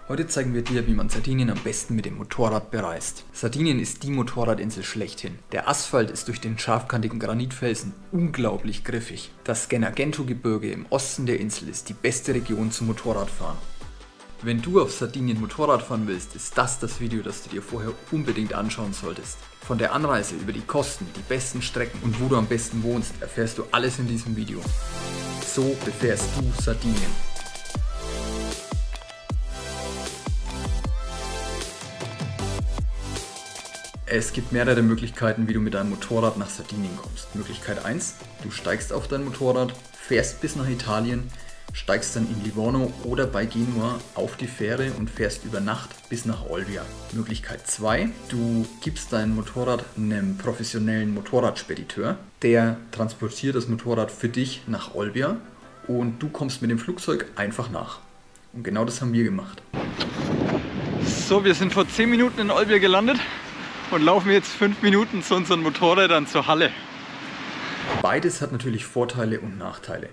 Heute zeigen wir dir, wie man Sardinien am besten mit dem Motorrad bereist. Sardinien ist die Motorradinsel schlechthin. Der Asphalt ist durch den scharfkantigen Granitfelsen unglaublich griffig. Das Gennargentu-Gebirge im Osten der Insel ist die beste Region zum Motorradfahren. Wenn du auf Sardinien Motorrad fahren willst, ist das Video, das du dir vorher unbedingt anschauen solltest. Von der Anreise über die Kosten, die besten Strecken und wo du am besten wohnst, erfährst du alles in diesem Video. So befährst du Sardinien. Es gibt mehrere Möglichkeiten, wie du mit deinem Motorrad nach Sardinien kommst. Möglichkeit 1, du steigst auf dein Motorrad, fährst bis nach Italien, steigst dann in Livorno oder bei Genua auf die Fähre und fährst über Nacht bis nach Olbia. Möglichkeit 2, du gibst dein Motorrad einem professionellen Motorradspediteur, der transportiert das Motorrad für dich nach Olbia und du kommst mit dem Flugzeug einfach nach. Und genau das haben wir gemacht. So, wir sind vor 10 Minuten in Olbia gelandet und laufen jetzt 5 Minuten zu unseren Motorrädern zur Halle. Beides hat natürlich Vorteile und Nachteile.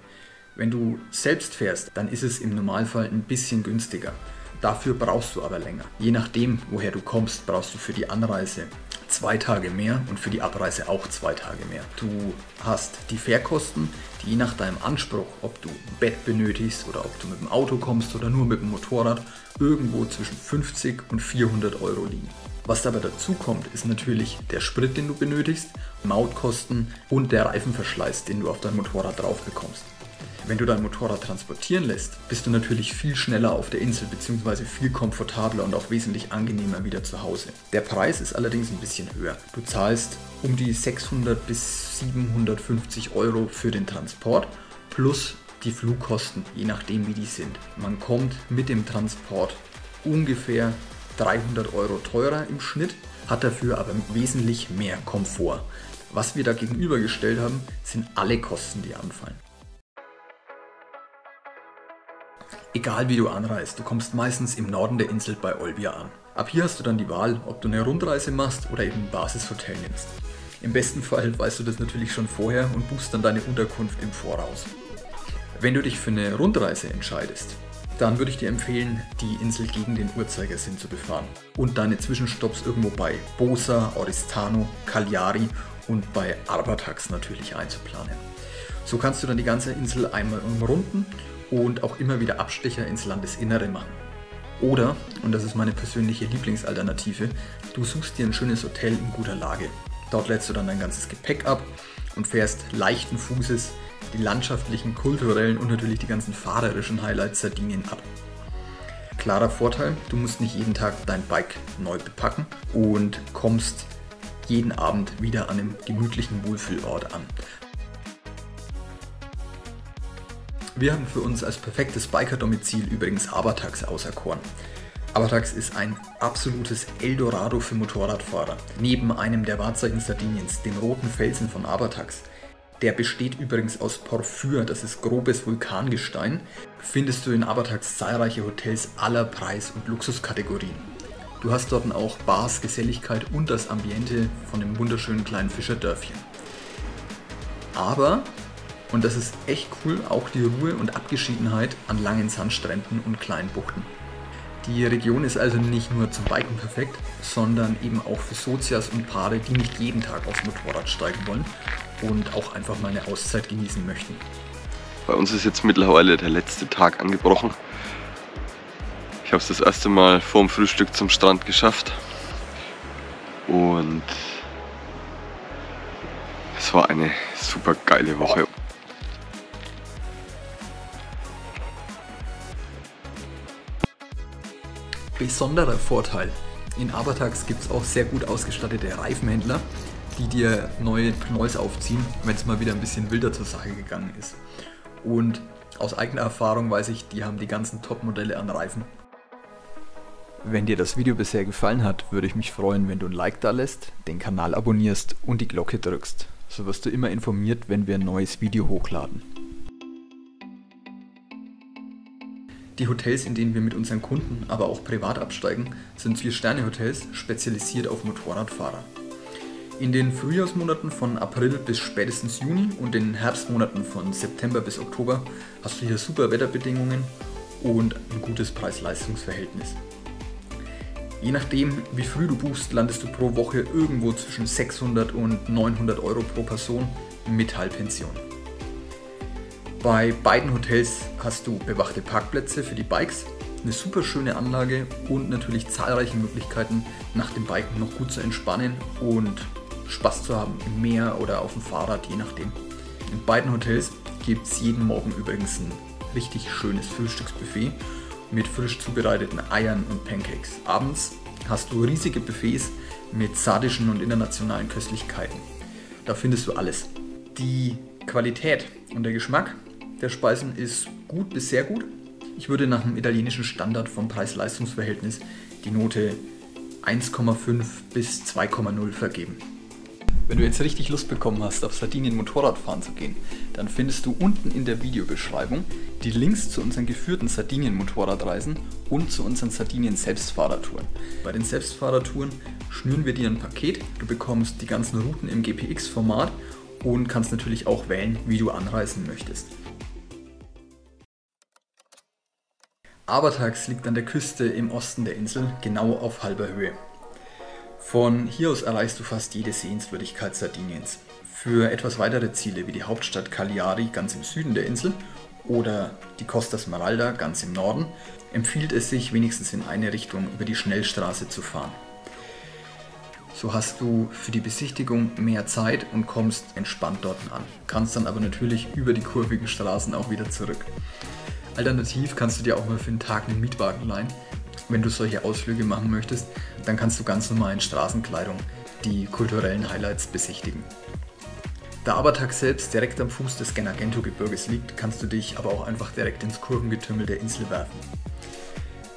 Wenn du selbst fährst, dann ist es im Normalfall ein bisschen günstiger. Dafür brauchst du aber länger. Je nachdem, woher du kommst, brauchst du für die Anreise 2 Tage mehr und für die Abreise auch 2 Tage mehr. Du hast die Fährkosten, die je nach deinem Anspruch, ob du ein Bett benötigst oder ob du mit dem Auto kommst oder nur mit dem Motorrad, irgendwo zwischen 50 und 400 Euro liegen. Was dabei dazu kommt, ist natürlich der Sprit, den du benötigst, Mautkosten und der Reifenverschleiß, den du auf dein Motorrad drauf bekommst. Wenn du dein Motorrad transportieren lässt, bist du natürlich viel schneller auf der Insel bzw. viel komfortabler und auch wesentlich angenehmer wieder zu Hause. Der Preis ist allerdings ein bisschen höher. Du zahlst um die 600 bis 750 Euro für den Transport plus die Flugkosten, je nachdem wie die sind. Man kommt mit dem Transport ungefähr 300 Euro teurer im Schnitt, hat dafür aber wesentlich mehr Komfort. Was wir da gegenübergestellt haben, sind alle Kosten, die anfallen. Egal wie du anreist, du kommst meistens im Norden der Insel bei Olbia an. Ab hier hast du dann die Wahl, ob du eine Rundreise machst oder eben ein Basishotel nimmst. Im besten Fall weißt du das natürlich schon vorher und buchst dann deine Unterkunft im Voraus. Wenn du dich für eine Rundreise entscheidest, dann würde ich dir empfehlen, die Insel gegen den Uhrzeigersinn zu befahren und deine Zwischenstopps irgendwo bei Bosa, Oristano, Cagliari und bei Arbatax natürlich einzuplanen. So kannst du dann die ganze Insel einmal umrunden und auch immer wieder Abstecher ins Landesinnere machen. Oder, und das ist meine persönliche Lieblingsalternative, du suchst dir ein schönes Hotel in guter Lage. Dort lädst du dann dein ganzes Gepäck ab und fährst leichten Fußes die landschaftlichen, kulturellen und natürlich die ganzen fahrerischen Highlights Sardinien ab. Klarer Vorteil, du musst nicht jeden Tag dein Bike neu bepacken und kommst jeden Abend wieder an einem gemütlichen Wohlfühlort an. Wir haben für uns als perfektes Biker-Domizil übrigens Arbatax auserkoren. Arbatax ist ein absolutes Eldorado für Motorradfahrer. Neben einem der Wahrzeichen Sardiniens, dem roten Felsen von Arbatax, der besteht übrigens aus Porphyr, das ist grobes Vulkangestein, findest du in Arbatax zahlreiche Hotels aller Preis- und Luxuskategorien. Du hast dort auch Bars, Geselligkeit und das Ambiente von dem wunderschönen kleinen Fischerdörfchen. Aber, und das ist echt cool, auch die Ruhe und Abgeschiedenheit an langen Sandstränden und kleinen Buchten. Die Region ist also nicht nur zum Biken perfekt, sondern eben auch für Sozias und Paare, die nicht jeden Tag aufs Motorrad steigen wollen und auch einfach mal eine Auszeit genießen möchten. Bei uns ist jetzt mittlerweile der letzte Tag angebrochen. Ich habe es das erste Mal vor dem Frühstück zum Strand geschafft und es war eine super geile Woche. Besonderer Vorteil: In Arbatax gibt es auch sehr gut ausgestattete Reifenhändler, die dir neue Pneus aufziehen, wenn es mal wieder ein bisschen wilder zur Sache gegangen ist. Und aus eigener Erfahrung weiß ich, die haben die ganzen Top-Modelle an Reifen. Wenn dir das Video bisher gefallen hat, würde ich mich freuen, wenn du ein Like da lässt, den Kanal abonnierst und die Glocke drückst. So wirst du immer informiert, wenn wir ein neues Video hochladen. Die Hotels, in denen wir mit unseren Kunden, aber auch privat absteigen, sind 4-Sterne-Hotels, spezialisiert auf Motorradfahrer. In den Frühjahrsmonaten von April bis spätestens Juni und den Herbstmonaten von September bis Oktober hast du hier super Wetterbedingungen und ein gutes Preis-Leistungs-Verhältnis. Je nachdem, wie früh du buchst, landest du pro Woche irgendwo zwischen 600 und 900 Euro pro Person mit Halbpension. Bei beiden Hotels hast du bewachte Parkplätze für die Bikes, eine super schöne Anlage und natürlich zahlreiche Möglichkeiten, nach dem Biken noch gut zu entspannen und Spaß zu haben im Meer oder auf dem Fahrrad, je nachdem. In beiden Hotels gibt es jeden Morgen übrigens ein richtig schönes Frühstücksbuffet mit frisch zubereiteten Eiern und Pancakes. Abends hast du riesige Buffets mit sardischen und internationalen Köstlichkeiten. Da findest du alles. Die Qualität und der Geschmack der Speisen ist gut bis sehr gut. Ich würde nach dem italienischen Standard vom Preis-Leistungs-Verhältnis die Note 1,5 bis 2,0 vergeben. Wenn du jetzt richtig Lust bekommen hast, auf Sardinien Motorradfahren zu gehen, dann findest du unten in der Videobeschreibung die Links zu unseren geführten Sardinien-Motorradreisen und zu unseren Sardinien-Selbstfahrertouren. Bei den Selbstfahrertouren schnüren wir dir ein Paket, du bekommst die ganzen Routen im GPX-Format und kannst natürlich auch wählen, wie du anreisen möchtest. Abertax liegt an der Küste im Osten der Insel, genau auf halber Höhe. Von hier aus erreichst du fast jede Sehenswürdigkeit Sardiniens. Für etwas weitere Ziele wie die Hauptstadt Cagliari ganz im Süden der Insel oder die Costa Smeralda ganz im Norden empfiehlt es sich, wenigstens in eine Richtung über die Schnellstraße zu fahren. So hast du für die Besichtigung mehr Zeit und kommst entspannt dort an, kannst dann aber natürlich über die kurvigen Straßen auch wieder zurück. Alternativ kannst du dir auch mal für einen Tag einen Mietwagen leihen. Wenn du solche Ausflüge machen möchtest, dann kannst du ganz normal in Straßenkleidung die kulturellen Highlights besichtigen. Da Abertax selbst direkt am Fuß des Gennargentu-Gebirges liegt, kannst du dich aber auch einfach direkt ins Kurvengetümmel der Insel werfen.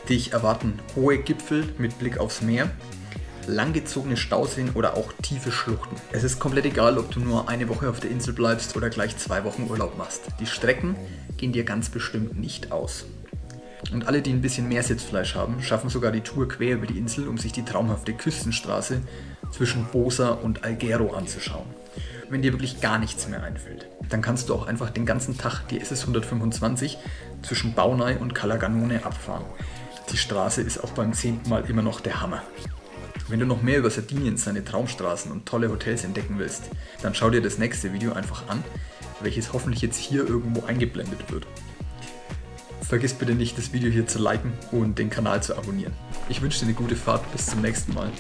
Dich erwarten hohe Gipfel mit Blick aufs Meer, langgezogene Stauseen oder auch tiefe Schluchten. Es ist komplett egal, ob du nur eine Woche auf der Insel bleibst oder gleich 2 Wochen Urlaub machst. Die Strecken gehen dir ganz bestimmt nicht aus. Und alle, die ein bisschen mehr Sitzfleisch haben, schaffen sogar die Tour quer über die Insel, um sich die traumhafte Küstenstraße zwischen Bosa und Alghero anzuschauen. Wenn dir wirklich gar nichts mehr einfällt, dann kannst du auch einfach den ganzen Tag die SS 125 zwischen Baunay und Calaganone abfahren. Die Straße ist auch beim 10. Mal immer noch der Hammer. Wenn du noch mehr über Sardinien, seine Traumstraßen und tolle Hotels entdecken willst, dann schau dir das nächste Video einfach an, welches hoffentlich jetzt hier irgendwo eingeblendet wird. Vergiss bitte nicht, das Video hier zu liken und den Kanal zu abonnieren. Ich wünsche dir eine gute Fahrt, bis zum nächsten Mal.